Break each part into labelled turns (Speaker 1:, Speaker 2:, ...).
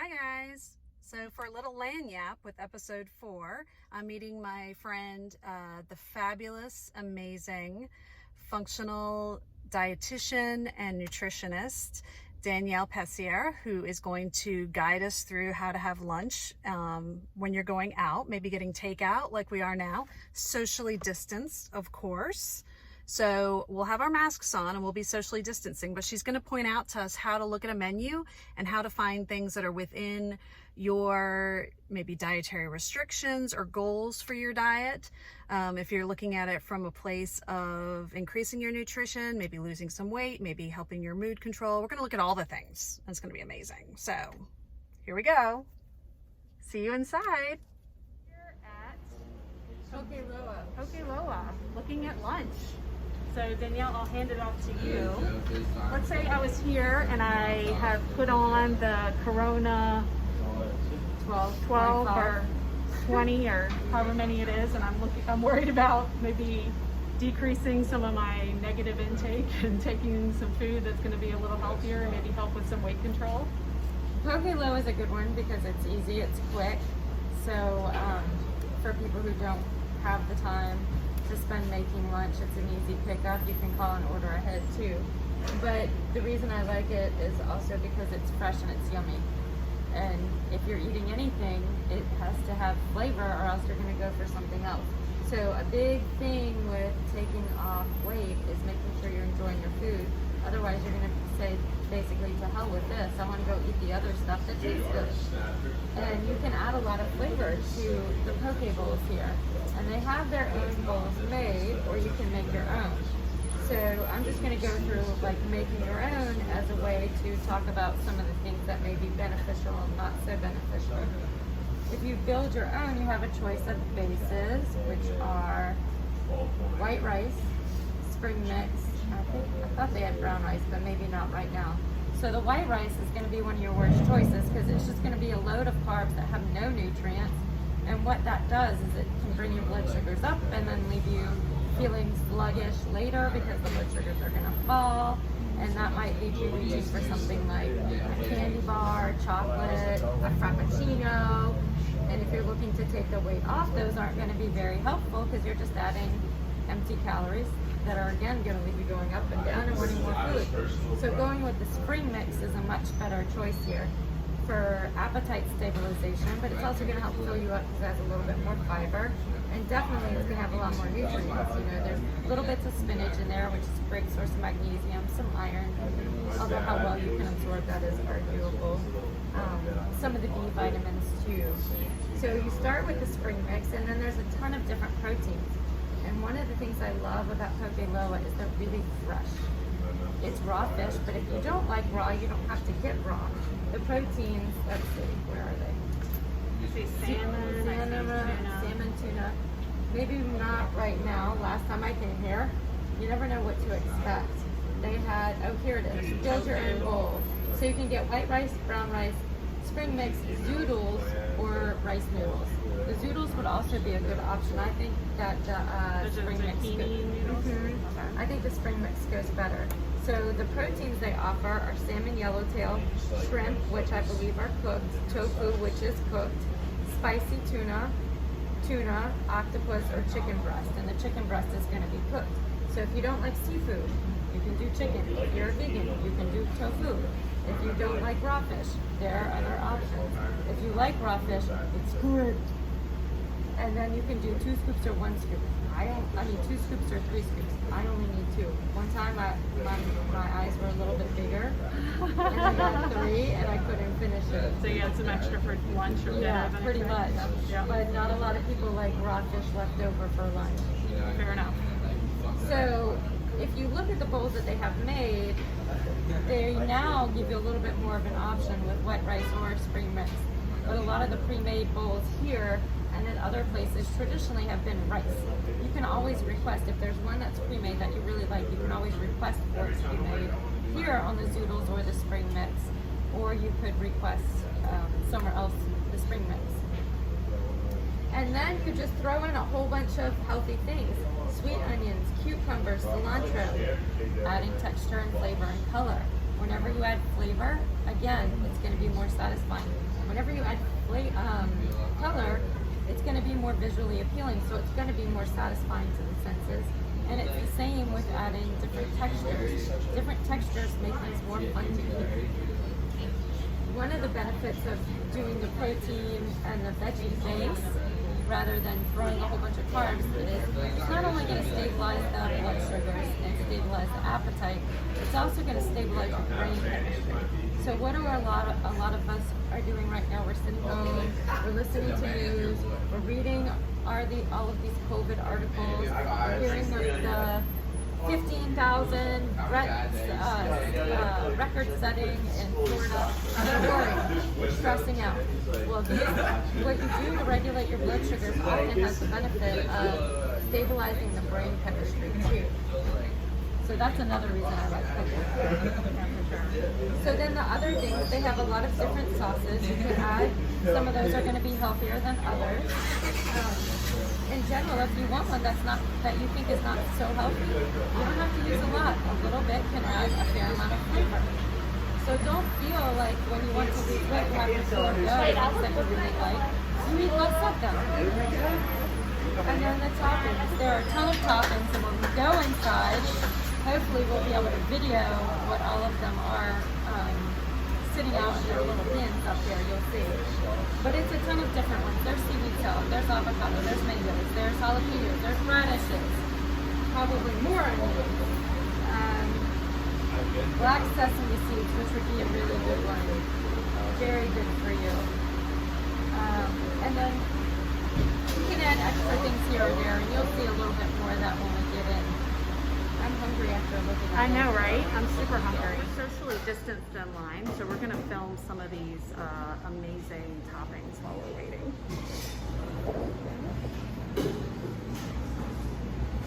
Speaker 1: Hi guys! So for a little Lagniappe with episode 4, I'm meeting my friend, the fabulous, amazing, functional dietitian and nutritionist, Danielle Paciera, who is going to guide us through how to have lunch when you're going out, maybe getting takeout like we are now, socially distanced, of course. So we'll have our masks on and we'll be socially distancing, but she's going to point out to us how to look at a menu and how to find things that are within your maybe dietary restrictions or goals for your diet. If you're looking at it from a place of increasing your nutrition, maybe losing some weight, maybe helping your mood control, we're going to look at all the things. It's going to be amazing. So here we go. See you inside. Here at Pokeloa, looking at lunch. So Danielle, I'll hand it off to you. Let's say I was here and I have put on the Corona 12 or 20 or however many it is, and I'm worried about maybe decreasing some of my negative intake and taking some food that's going to be a little healthier and maybe help with some weight control.
Speaker 2: Poke-Low is a good one because it's easy, it's quick. So for people who don't have the time to spend making lunch, it's an easy pickup. You can call and order ahead too. But the reason I like it is also because it's fresh and it's yummy. And if you're eating anything, it has to have flavor or else you're going to go for something else. So a big thing with taking off weight is making sure you're enjoying your food. Otherwise you're going to say basically, to hell with this, I want to go eat the other stuff that tastes good. And you can add a lot of flavor to the poke bowls here. And they have their own bowls made, or you can make your own. So I'm just going to go through like making your own as a way to talk about some of the things that may be beneficial and not so beneficial. If you build your own, you have a choice of bases, which are white rice, spring mix. I thought they had brown rice, but maybe not right now. So the white rice is going to be one of your worst choices because it's just going to be a load of carbs that have no nutrients. And what that does is it can bring your blood sugars up and then leave you feeling sluggish later because the blood sugars are going to fall. And that might lead you reaching for something like a candy bar, chocolate, a frappuccino. And if you're looking to take the weight off, those aren't going to be very helpful because you're just adding empty calories that are again going to leave you going up and down and wanting more food. So going with the spring mix is a much better choice here for appetite stabilization, but it's also going to help fill you up because it has a little bit more fiber, and definitely it's going to have a lot more nutrients. You know, there's little bits of spinach in there, which is a great source of magnesium, some iron, although how well you can absorb that is arguable. Some of the B vitamins too. So you start with the spring mix, and then there's a ton of different proteins. And one of the things I love about Poke-Loa is they're really fresh. It's raw fish, but if you don't like raw, you don't have to get raw. The proteins, let's see, where are they? Salmon, tuna. Maybe not right now. Last time I came here, you never know what to expect. They had, oh here it is, build your own bowl. So you can get white rice, brown rice, spring mix, zoodles, or rice noodles. The zoodles would also be a good option. I think that spring mix I think the spring mix goes better. So the proteins they offer are salmon yellowtail, shrimp, which I believe are cooked, tofu, which is cooked, spicy tuna, octopus, or chicken breast. And the chicken breast is going to be cooked. So if you don't like seafood, you can do chicken. If you're a vegan, you can do tofu. If you don't like raw fish, there are other options. If you like raw fish, it's good. And then you can do 2 scoops or 1 scoop. I mean 2 scoops or 3 scoops. I only need 2. One time my eyes were a little bit bigger, and I got 3, and I couldn't finish it.
Speaker 1: So you had some extra for lunch or dinner?
Speaker 2: Yeah, pretty much. Yeah. But not a lot of people like raw fish left over for lunch.
Speaker 1: Fair enough.
Speaker 2: So if you look at the bowls that they have made, they now give you a little bit more of an option with white rice or spring mix. But a lot of the pre-made bowls here and in other places traditionally have been rice. You can always request, if there's one that's pre-made that you really like, you can always request for it to be made here on the zoodles or the spring mix, or you could request somewhere else the spring mix. And then you just throw in a whole bunch of healthy things. Sweet onions, cucumbers, cilantro, adding texture and flavor and color. Whenever you add flavor, again, it's going to be more satisfying. Whenever you add color, it's going to be more visually appealing, so it's going to be more satisfying to the senses. And it's the same with adding different textures. Different textures make things more fun to eat. One of the benefits of doing the protein and the veggie base rather than throwing a whole bunch of carbs is it's not only going to stabilize the blood sugars and stabilize the appetite, it's also going to stabilize your brain chemistry. So what are a lot of us are doing right now? We're sitting home, we're listening to news, we're reading all of these COVID articles, hearing the 15,000 record setting in Florida. They're worried, we're stressing out. Well, what you do to regulate your blood sugars often has the benefit of stabilizing the brain chemistry too. So that's another reason I like cooking. So then the other things, they have a lot of different sauces you can add. Some of those are going to be healthier than others. In general, if you want one that you think is not so healthy, you don't have to use a lot. A little bit can add a fair amount of flavor. So don't feel like when you want to lose weight, you have to forego things that you really like. You eat less of them. And then the toppings. There are a ton of toppings, and when we go inside, hopefully we'll be able to video what all of them are sitting out in their little bins up there, you'll see. But it's a ton of different ones. There's seaweed salad, there's avocado, there's mangoes, there's jalapenos, there's radishes, probably more onions. Black sesame seeds, which would be a really good one. Very good for you. And then you can add extra things here or there, and you'll see a little bit more of that when we get in. I'm hungry after looking at it.
Speaker 1: I know, right? I'm super hungry. We're socially distanced in line, so we're going to film some of these amazing toppings while we're waiting.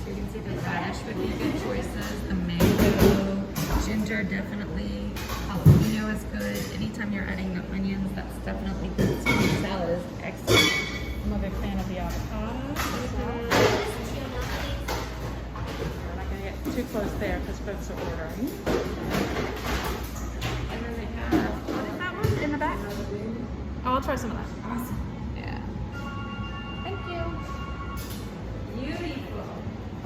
Speaker 2: So you can see the radish would be good choices. The mango, ginger definitely. Jalapeno is good. Anytime you're adding the onions, that's definitely good. Sweet salad is excellent.
Speaker 1: I'm a big fan of the avocado. Too close there because folks are ordering.
Speaker 2: And then they have,
Speaker 1: What is that one in the back? Oh, I'll try some of that.
Speaker 2: awesome. Yeah. Thank you. Beautiful.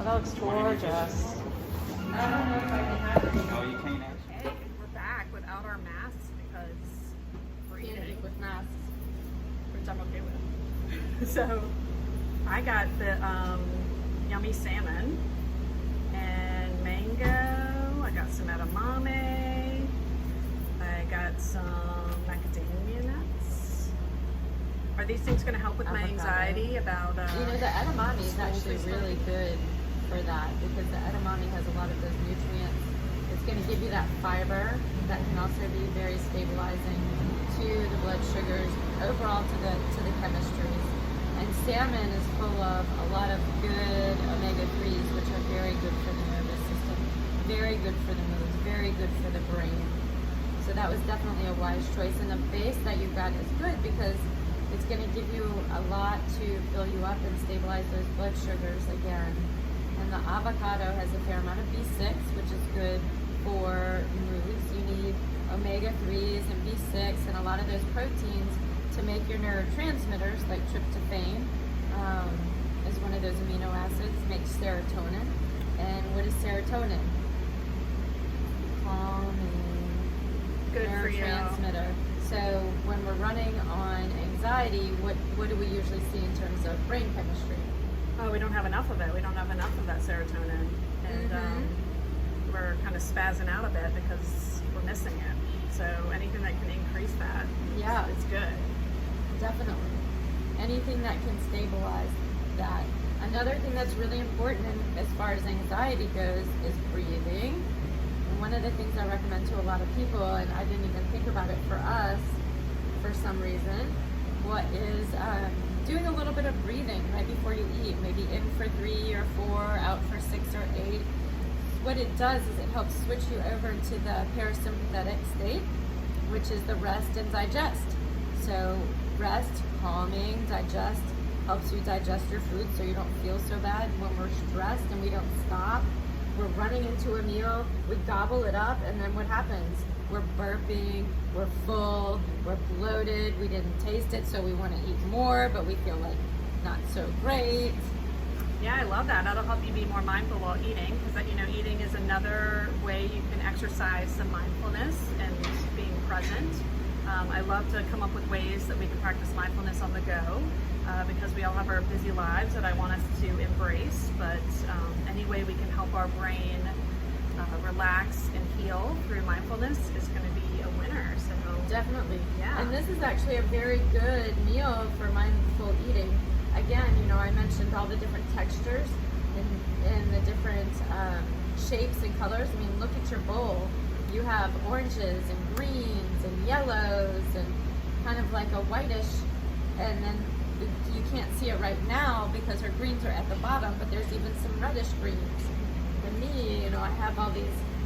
Speaker 1: Oh, that looks gorgeous.
Speaker 2: I don't know if I can have it.
Speaker 3: No, you can't actually.
Speaker 1: Hey, we're back without our masks because we're
Speaker 2: Can't
Speaker 1: eating,
Speaker 2: eat with masks.
Speaker 1: which I'm okay with. So, I got the yummy salmon and mango. I got some edamame. I got some macadamia nuts. Are these things going to help with my
Speaker 2: Avocado.
Speaker 1: anxiety about?
Speaker 2: You know, the edamame is actually really good for that because the edamame has a lot of those nutrients. It's going to give you that fiber that can also be very stabilizing to the blood sugars, overall to the chemistries. And salmon is full of a lot of good omega-3s, which are very good for the nervous system, very good for the mood, very good for the brain. So that was definitely a wise choice. And the base that you got is good because it's going to give you a lot to fill you up and stabilize those blood sugars again. And the avocado has a fair amount of B6, which is good for moods. You need omega-3s and B6 and a lot of those proteins to make your neurotransmitters, like tryptophan, is one of those amino acids, makes serotonin. And what is serotonin? Calming
Speaker 1: Good for you.
Speaker 2: neurotransmitter. So when we're running on anxiety, what do we usually see in terms of brain chemistry?
Speaker 1: Oh, we don't have enough of it. We don't have enough of that serotonin, and we're kind of spazzing out a bit because we're missing it. So anything that can increase that,
Speaker 2: Yeah.
Speaker 1: it's good.
Speaker 2: Definitely. Anything that can stabilize that. Another thing that's really important as far as anxiety goes is breathing. And one of the things I recommend to a lot of people, and I didn't even think about it for us for some reason, what is doing a little bit of breathing right before you eat, maybe in for 3 or 4, out for 6 or 8. What it does is it helps switch you over into the parasympathetic state, which is the rest and digest. So rest, calming, digest, helps you digest your food so you don't feel so bad. When we're stressed and we don't stop, we're running into a meal, we gobble it up, and then what happens? we're burping, we're full, we're bloated, we didn't taste it, so we want to eat more, but we feel like not so great.
Speaker 1: Yeah, I love that. That'll help you be more mindful while eating, because eating is another way you can exercise some mindfulness and being present. I love to come up with ways that we can practice mindfulness on the go, because we all have our busy lives that I want us to embrace, but any way we can help our brain relax and heal through mindfulness is going to be a winner. So
Speaker 2: definitely.
Speaker 1: Yeah.
Speaker 2: And this is actually a very good meal for mindful eating. Again, I mentioned all the different textures and the different shapes and colors. I mean, look at your bowl. You have oranges and greens and yellows and kind of like a whitish, and then you can't see it right now because her greens are at the bottom, but there's even some reddish greens. For me, I have all these.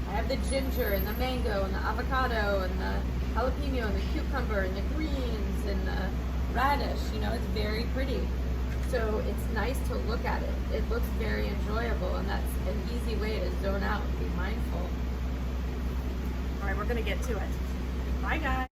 Speaker 2: I have the ginger and the mango and the avocado and the jalapeno and the cucumber and the greens and the radish. It's very pretty. So it's nice to look at it. It looks very enjoyable, and that's an easy way to zone out and be mindful.
Speaker 1: all right, we're going to get to it. Bye, guys.